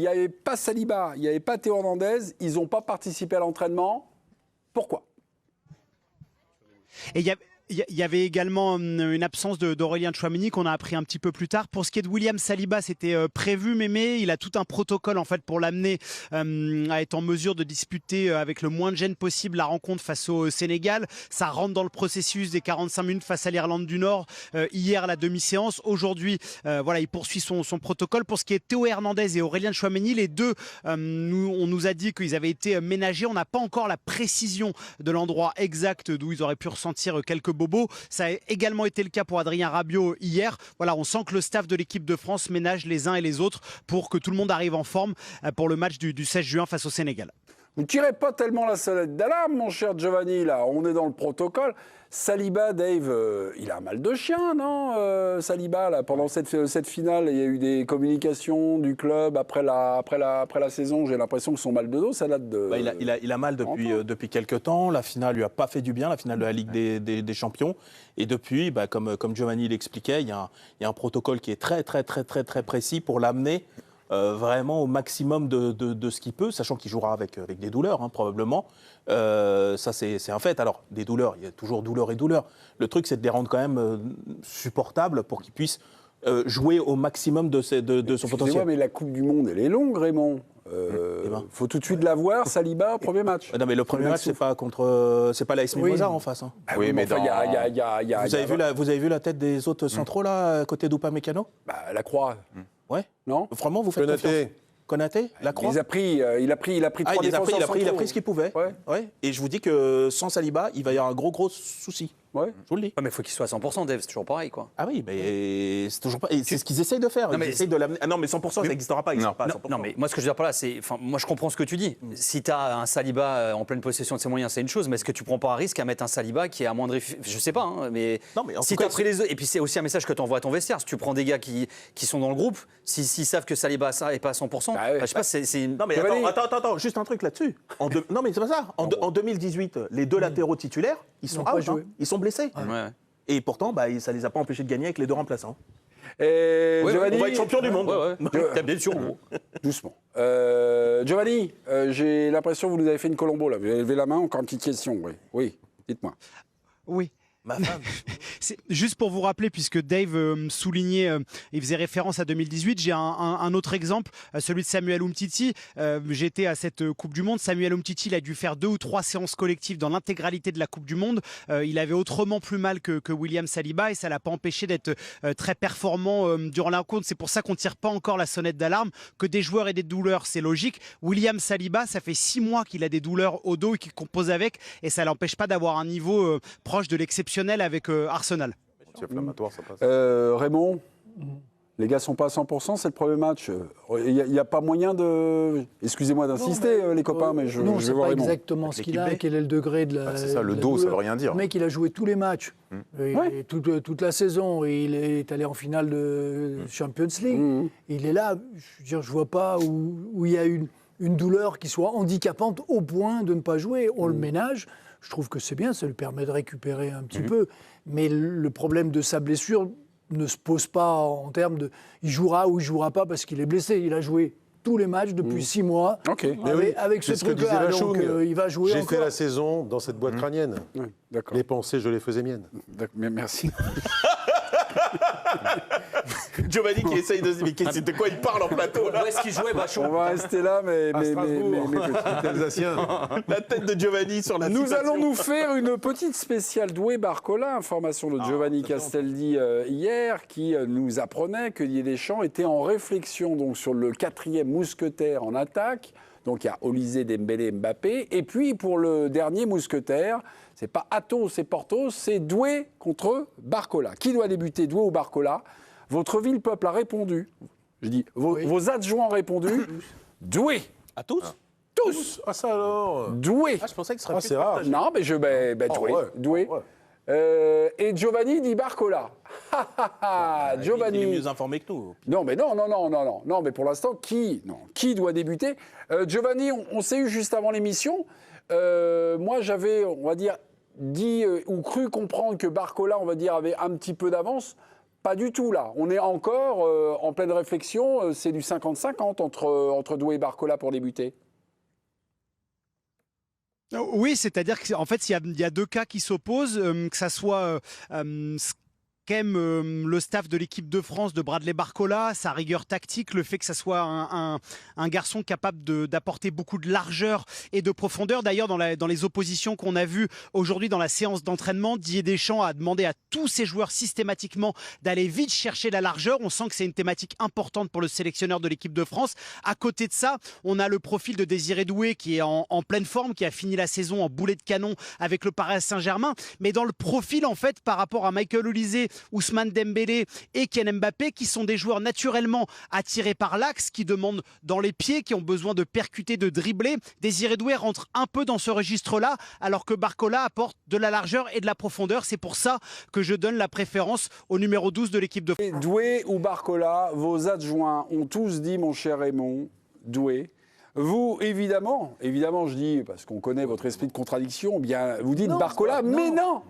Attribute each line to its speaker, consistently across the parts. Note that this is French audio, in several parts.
Speaker 1: n'y avait pas Saliba, il n'y avait pas Théo Hernandez, ils n'ont pas participé à l'entraînement. Pourquoi ?
Speaker 2: Et il y avait également une absence d'Aurélien Tchouaméni qu'on a appris un petit peu plus tard. Pour ce qui est de William Saliba, c'était prévu, Mémé. Il a tout un protocole en fait pour l'amener à être en mesure de disputer avec le moins de gêne possible la rencontre face au Sénégal. Ça rentre dans le processus des 45 minutes face à l'Irlande du Nord. Hier, la demi-séance. Aujourd'hui, voilà, il poursuit son protocole. Pour ce qui est de Théo Hernandez et Aurélien Tchouaméni, les deux, on nous a dit qu'ils avaient été ménagés. On n'a pas encore la précision de l'endroit exact d'où ils auraient pu ressentir quelques bobos. Ça a également été le cas pour Adrien Rabiot hier. Voilà, on sent que le staff de l'équipe de France ménage les uns et les autres pour que tout le monde arrive en forme pour le match du 16 juin face au Sénégal.
Speaker 1: Vous ne tirez pas tellement la sonnette d'alarme, mon cher Giovanni, là. On est dans le protocole. Saliba, Dave, il a un mal de chien, non Saliba, là, pendant cette finale, il y a eu des communications du club après la saison. J'ai l'impression que son mal de dos, ça date de...
Speaker 3: Il a mal depuis quelques temps. La finale lui a pas fait du bien, la finale de la Ligue des Champions. Et depuis, comme Giovanni l'expliquait, il y a un protocole qui est très précis pour l'amener vraiment au maximum de ce qu'il peut, sachant qu'il jouera avec des douleurs, probablement. Ça, c'est un fait. Alors, des douleurs, il y a toujours douleur et douleur. Le truc, c'est de les rendre quand même supportables pour qu'ils puissent jouer au maximum de son potentiel.
Speaker 1: Mais la Coupe du Monde, elle est longue, Raymond. Faut tout de suite la voir, Saliba, premier match.
Speaker 3: Non, mais le premier match, c'est pas l'AS Mimosa en face.
Speaker 1: Oui, mais
Speaker 3: Vous avez vu la tête des autres centraux, là, à côté d'Upamecano ?
Speaker 1: La Croix.
Speaker 3: Ouais.
Speaker 1: Non ?
Speaker 3: Vraiment, vous faites confiance ? Konaté, la Croix.
Speaker 1: Il a pris trois défenseurs
Speaker 3: il a
Speaker 1: centraux.
Speaker 3: pris ce qu'il pouvait. Ouais. Et je vous dis que sans Saliba, il va y avoir un gros souci.
Speaker 1: Ouais.
Speaker 3: Je vous le dis.
Speaker 4: Ouais, mais il faut qu'il soit à 100%, Dave, c'est toujours pareil, quoi.
Speaker 3: Ah oui, mais c'est toujours pas. C'est ce qu'ils essayent de faire. Ils essayent de l'amener. Ah non, mais 100%, ça n'existera pas.
Speaker 4: Non, mais moi, ce que je veux dire par là, c'est. Moi, je comprends ce que tu dis. Si tu as un Saliba en pleine possession de ses moyens, c'est une chose, mais est-ce que tu prends pas un risque à mettre un Saliba qui est à moindre. Je sais pas, mais.
Speaker 3: Non, mais
Speaker 4: si tu as pris les. Et puis, c'est aussi un message que tu envoies à ton vestiaire. Si tu prends des gars qui sont dans le groupe, s'ils savent que Saliba n'est pas à 100%, je sais pas, c'est.
Speaker 3: Non, mais attends, juste un truc là-dessus. Non, mais c'est pas ça. En 2018, les deux latéraux titulaires, ils sont out, ils sont blessés. Et pourtant, ça ne les a pas empêchés de gagner avec les deux remplaçants.
Speaker 1: Giovanni,
Speaker 3: on va être champion du monde.
Speaker 4: T'as bien sûr, gros.
Speaker 1: Doucement. Giovanni, j'ai l'impression que vous nous avez fait une Colombo, là. Vous avez levé la main, encore une petite question. Oui, dites-moi.
Speaker 2: Oui.
Speaker 3: Ma femme.
Speaker 2: C'est juste pour vous rappeler, puisque Dave soulignait, il faisait référence à 2018, j'ai un autre exemple, celui de Samuel Umtiti. J'étais à cette Coupe du Monde. Samuel Umtiti, il a dû faire 2 ou 3 séances collectives dans l'intégralité de la Coupe du Monde. Il avait autrement plus mal que William Saliba et ça ne l'a pas empêché d'être très performant durant la rencontre. C'est pour ça qu'on ne tire pas encore la sonnette d'alarme. Que des joueurs aient des douleurs, c'est logique. William Saliba, ça fait 6 mois qu'il a des douleurs au dos et qu'il compose avec et ça ne l'empêche pas d'avoir un niveau proche de l'exceptionnel avec Arsenal.
Speaker 1: Raymond, les gars sont pas à 100%, c'est le premier match. Il n'y a pas moyen de... Excusez-moi d'insister, les copains, mais je vais voir Raymond.
Speaker 5: Non, c'est pas exactement ce qu'il a, quel est le degré de la...
Speaker 6: c'est ça, le dos, ça veut rien dire.
Speaker 5: Le mec, il a joué tous les matchs, et toute la saison, et il est allé en finale de Champions League. Il est là, je vois pas où il y a une douleur qui soit handicapante au point de ne pas jouer. On le ménage. Je trouve que c'est bien, ça lui permet de récupérer un petit peu. Mais le problème de sa blessure ne se pose pas en termes de il jouera ou il ne jouera pas parce qu'il est blessé. Il a joué tous les matchs depuis 6 mois avec ce truc-là. Donc il va jouer encore.
Speaker 6: J'ai fait la saison dans cette boîte crânienne. Les pensées, je les faisais miennes.
Speaker 1: Merci.
Speaker 3: Giovanni qui essaye de se dire, mais de quoi il parle en plateau là ?
Speaker 4: Où est-ce qu'il jouait, Bachon ?
Speaker 1: On va rester là, mais
Speaker 6: Alsacien.
Speaker 3: La tête de Giovanni sur la
Speaker 1: Nous allons nous faire une petite spéciale Doué Barcola, information de Giovanni Castaldi hier, qui nous apprenait que Didier Deschamps était en réflexion donc, sur le 4e mousquetaire en attaque. Donc il y a Olysée, Dembélé, Mbappé. Et puis pour le dernier mousquetaire, c'est pas Athos, c'est Porthos, c'est Doué contre Barcola. Qui doit débuter, Doué ou Barcola ? Votre ville peuple a répondu. Je dis, vos adjoints ont répondu. Doué.
Speaker 3: À tous ?
Speaker 1: Tous.
Speaker 6: Ah ça alors
Speaker 1: Doué.
Speaker 3: Je pensais que ce serait
Speaker 6: c'est rare.
Speaker 1: Non, mais Doué. Doué. Et Giovanni dit Barcola. Giovanni.
Speaker 3: Il est mieux informé que nous.
Speaker 1: Non, mais non, mais pour l'instant, qui doit débuter ? Giovanni, on s'est eu juste avant l'émission. Moi, j'avais, on va dire, dit ou cru comprendre que Barcola, on va dire, avait un petit peu d'avance. Pas du tout là. On est encore en pleine réflexion. C'est du 50-50 entre Doué et Barcola pour débuter.
Speaker 2: Oui, c'est-à-dire qu'en fait, il y a deux cas qui s'opposent, que ça soit ce qu'aime le staff de l'équipe de France de Bradley Barcola, sa rigueur tactique, le fait que ça soit un garçon capable d'apporter beaucoup de largeur et de profondeur. D'ailleurs, dans les oppositions qu'on a vues aujourd'hui dans la séance d'entraînement, Didier Deschamps a demandé à tous ses joueurs systématiquement d'aller vite chercher la largeur. On sent que c'est une thématique importante pour le sélectionneur de l'équipe de France. À côté de ça, on a le profil de Désiré Doué qui est en pleine forme, qui a fini la saison en boulet de canon avec le Paris Saint-Germain. Mais dans le profil, en fait, par rapport à Michael Olise, Ousmane Dembélé et Kylian Mbappé, qui sont des joueurs naturellement attirés par l'axe, qui demandent dans les pieds, qui ont besoin de percuter, de dribbler. Désiré Doué rentre un peu dans ce registre-là, alors que Barcola apporte de la largeur et de la profondeur. C'est pour ça que je donne la préférence au numéro 12 de l'équipe de France.
Speaker 1: Doué ou Barcola, vos adjoints ont tous dit, mon cher Raymond, Doué. Vous, évidemment, je dis, parce qu'on connaît votre esprit de contradiction, bien, vous dites Barcola, mais non,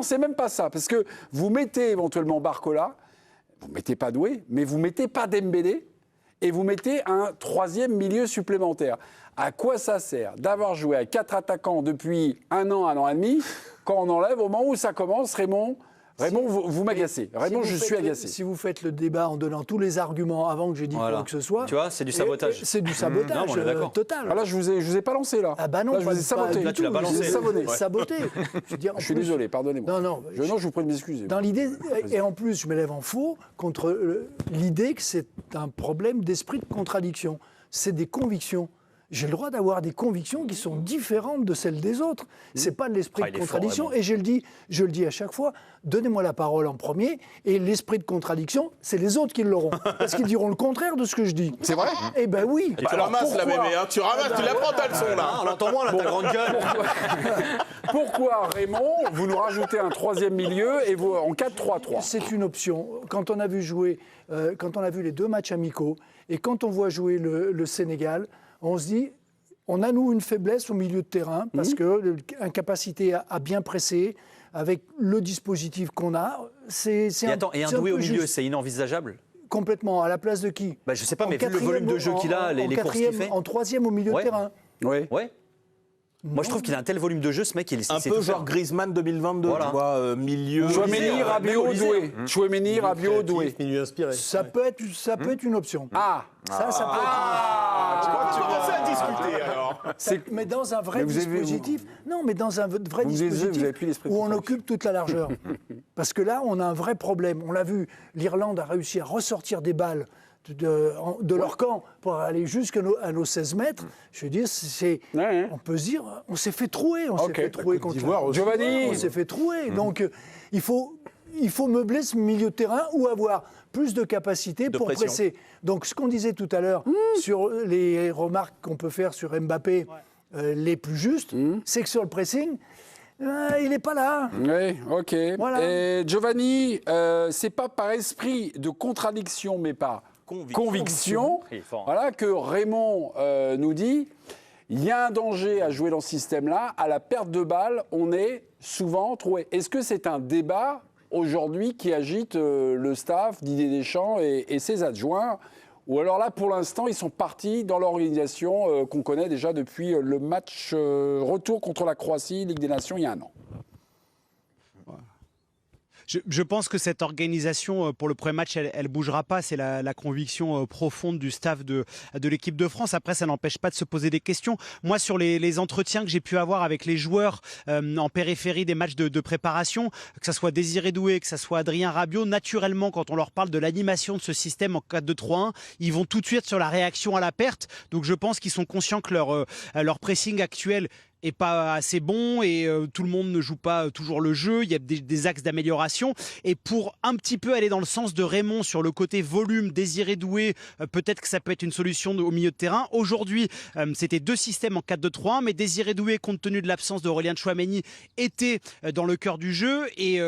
Speaker 1: c'est même pas ça. Parce que vous mettez éventuellement Barcola, vous mettez pas Doué, mais vous mettez pas Dembélé, et vous mettez un troisième milieu supplémentaire. À quoi ça sert d'avoir joué à 4 attaquants depuis un an et demi, quand on enlève au moment où ça commence, Raymond, vous m'agacez. Raymond, je suis agacé.
Speaker 5: Si vous faites le débat en donnant tous les arguments avant que j'ai dit quoi que ce soit...
Speaker 4: Tu vois, c'est du sabotage.
Speaker 5: C'est du sabotage total.
Speaker 1: Ah là, je vous ai pas lancé, là.
Speaker 5: Ah bah non,
Speaker 1: là, je vous ai saboté.
Speaker 4: Là, tu l'as balancé.
Speaker 5: Saboté.
Speaker 1: Je suis désolé, pardonnez-moi.
Speaker 5: Non,
Speaker 1: je vous prie de m'excuser.
Speaker 5: Dans l'idée, et en plus, je m'élève en faux contre l'idée que c'est un problème d'esprit de contradiction. C'est des convictions. J'ai le droit d'avoir des convictions qui sont différentes de celles des autres. C'est pas de l'esprit de contradiction. Fort, et je le dis à chaque fois, donnez-moi la parole en premier, et l'esprit de contradiction, c'est les autres qui l'auront. Parce qu'ils diront le contraire de ce que je dis.
Speaker 1: C'est vrai ?
Speaker 5: Eh ben oui.
Speaker 3: Tu ramasses la mémé, hein, tu ramasses, tu la prends ta leçon là.
Speaker 4: On l'entend moins, là, ta grande gueule.
Speaker 1: Pourquoi, Raymond, vous nous rajoutez un troisième milieu et vous en 4-3-3 ?
Speaker 5: C'est une option. Quand on a vu jouer, quand on a vu les 2 matchs amicaux, et quand on voit jouer le Sénégal, on se dit, on a nous une faiblesse au milieu de terrain parce que l'incapacité à bien presser avec le dispositif qu'on a, c'est
Speaker 4: et un Doué au milieu, c'est inenvisageable.
Speaker 5: Complètement. À la place de qui ?
Speaker 4: Je sais pas, mais vu le volume de jeu qu'il a, les courses qu'il fait.
Speaker 5: En 3e au milieu de terrain.
Speaker 1: Oui.
Speaker 4: Ouais. Moi, je trouve qu'il a un tel volume de jeu, ce mec.
Speaker 3: Un peu genre Griezmann 2022, tu vois, milieu.
Speaker 1: Chouameni, Rabiot, Doué. Chouameni, Rabiot, Doué.
Speaker 6: Milieu inspiré.
Speaker 5: Ça peut être une option.
Speaker 1: Ah.
Speaker 5: Ça peut
Speaker 3: Tu crois que tu commences à discuter alors ?
Speaker 5: Mais dans un vrai dispositif, où on occupe toute la largeur. Parce que là, on a un vrai problème. On l'a vu, l'Irlande a réussi à ressortir des balles de leur camp pour aller jusqu'à nos 16 mètres. Je veux dire, on peut se dire, on s'est fait trouer. On s'est fait trouer contre
Speaker 1: Giovanni.
Speaker 5: On s'est fait trouer. Donc, il faut meubler ce milieu de terrain ou avoir plus de capacité pour presser. Donc, ce qu'on disait tout à l'heure sur les remarques qu'on peut faire sur Mbappé, les plus justes, c'est que sur le pressing, il n'est pas là.
Speaker 1: Oui, ok.
Speaker 5: Voilà.
Speaker 1: Et Giovanni, c'est pas par esprit de contradiction, mais par conviction, voilà, que Raymond nous dit, il y a un danger à jouer dans ce système-là. À la perte de balle, on est souvent troué. Est-ce que c'est un débat aujourd'hui qui agite le staff, Didier Deschamps et ses adjoints ? Ou alors là, pour l'instant, ils sont partis dans l'organisation qu'on connaît déjà depuis le match retour contre la Croatie, Ligue des Nations, il y a un an.
Speaker 2: Je pense que cette organisation, pour le premier match, elle bougera pas. C'est la conviction profonde du staff de l'équipe de France. Après, ça n'empêche pas de se poser des questions. Moi, sur les entretiens que j'ai pu avoir avec les joueurs en périphérie des matchs de préparation, que ça soit Désiré Doué, que ça soit Adrien Rabiot, naturellement, quand on leur parle de l'animation de ce système en 4-2-3-1, ils vont tout de suite sur la réaction à la perte. Donc, je pense qu'ils sont conscients que leur pressing actuel est pas assez bon et tout le monde ne joue pas toujours le jeu. Il y a des axes d'amélioration. Et pour un petit peu aller dans le sens de Raymond sur le côté volume, Désiré Doué, peut-être que ça peut être une solution au milieu de terrain. Aujourd'hui, c'était 2 systèmes en 4-2-3-1, mais Désiré Doué, compte tenu de l'absence d'Aurélien Tchouameni, était dans le cœur du jeu et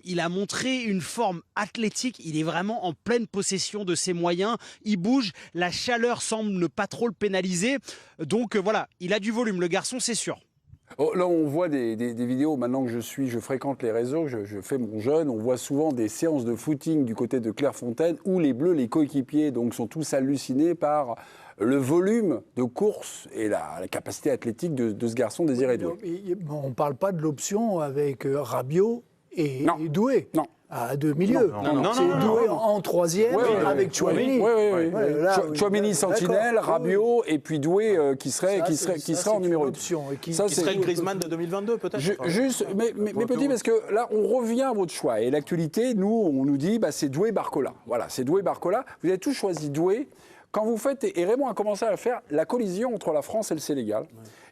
Speaker 2: il a montré une forme athlétique. Il est vraiment en pleine possession de ses moyens. Il bouge. La chaleur semble ne pas trop le pénaliser. Donc voilà, il a du volume, le garçon, c'est sûr.
Speaker 1: Oh, là, on voit des vidéos, maintenant que je fréquente les réseaux, je fais mon jeûne, on voit souvent des séances de footing du côté de Clairefontaine où les Bleus, les coéquipiers, donc, sont tous hallucinés par le volume de course et la capacité athlétique de ce garçon Désiré Doué.
Speaker 5: On ne parle pas de l'option avec Rabiot et
Speaker 1: Non.
Speaker 5: Doué.
Speaker 1: Non.
Speaker 5: À deux milieux.
Speaker 4: Non,
Speaker 5: C'est Doué en troisième avec Chouameni.
Speaker 1: Oui. Chouameni sentinelle,
Speaker 5: D'accord.
Speaker 1: Rabiot et puis Doué qui serait en numéro 1.
Speaker 5: Ça,
Speaker 3: Qui serait le Griezmann de 2022 peut-être.
Speaker 1: Juste, mais petit, parce que là, on revient à votre choix. Et l'actualité, nous, on nous dit, c'est Doué Barcola. Voilà, c'est Doué Barcola. Vous avez tous choisi Doué. Quand vous faites, et Raymond a commencé à faire, la collision entre la France et le Sénégal,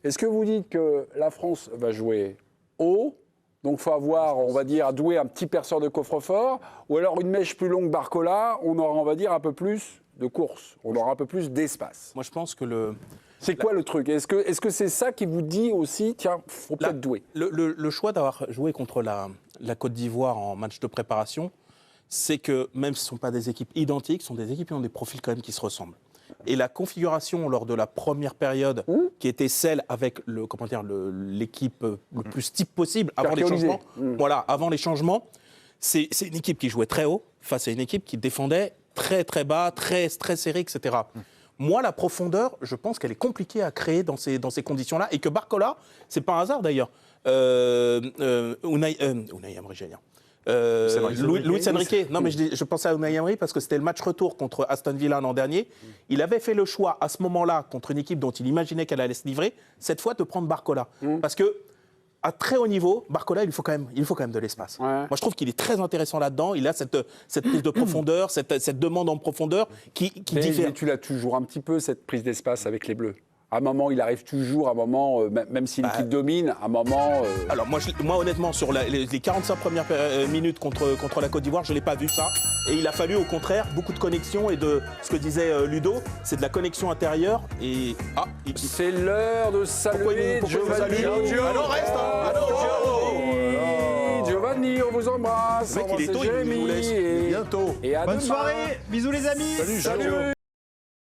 Speaker 1: est-ce que vous dites que la France va jouer haut? Donc, il faut avoir, on va dire, Doué un petit perceur de coffre-fort, ou alors une mèche plus longue Barcola, on aura, on va dire, un peu plus de course, on aura un peu plus d'espace.
Speaker 3: Moi, je pense que
Speaker 1: C'est quoi le truc? Est-ce que c'est ça qui vous dit aussi, tiens, faut peut-être Doué?
Speaker 3: Le choix d'avoir joué contre la Côte d'Ivoire en match de préparation, c'est que même si ce ne sont pas des équipes identiques, ce sont des équipes qui ont des profils quand même qui se ressemblent. Et la configuration lors de la première période, qui était celle avec l'équipe le plus type possible avant les changements. Voilà, avant les changements, c'est une équipe qui jouait très haut face à une équipe qui défendait très très bas, très serré, etc. Moi, la profondeur, je pense qu'elle est compliquée à créer dans ces conditions-là, et que Barcola, c'est pas un hasard d'ailleurs. Unai Emery, j'allais dire. Luis Enrique. Non, mais je pensais à Unai Emery parce que c'était le match retour contre Aston Villa l'an dernier. Il avait fait le choix à ce moment-là, contre une équipe dont il imaginait qu'elle allait se livrer, cette fois de prendre Barcola. Parce que à très haut niveau, Barcola, il faut quand même de l'espace.
Speaker 1: Ouais.
Speaker 3: Moi, je trouve qu'il est très intéressant là-dedans. Il a cette prise de profondeur, cette demande en profondeur qui diffère.
Speaker 1: Mais tu l'as toujours un petit peu, cette prise d'espace avec les Bleus. À un moment, il arrive toujours, à un moment, même si l'équipe domine, à un moment...
Speaker 3: Alors moi honnêtement, sur les 45 premières minutes contre la Côte d'Ivoire, je ne l'ai pas vu ça. Et il a fallu au contraire beaucoup de connexion et de ce que disait Ludo, c'est de la connexion intérieure. Et
Speaker 1: c'est l'heure de saluer Giovanni.
Speaker 3: Alors reste,
Speaker 1: Giovanni, on vous embrasse.
Speaker 3: Le mec, il est tôt,
Speaker 1: Jérémy,
Speaker 3: il vous laisse.
Speaker 1: et
Speaker 3: Bientôt.
Speaker 1: Et à
Speaker 2: Bonne
Speaker 1: demain.
Speaker 2: soirée, bisous les amis.
Speaker 6: Salut.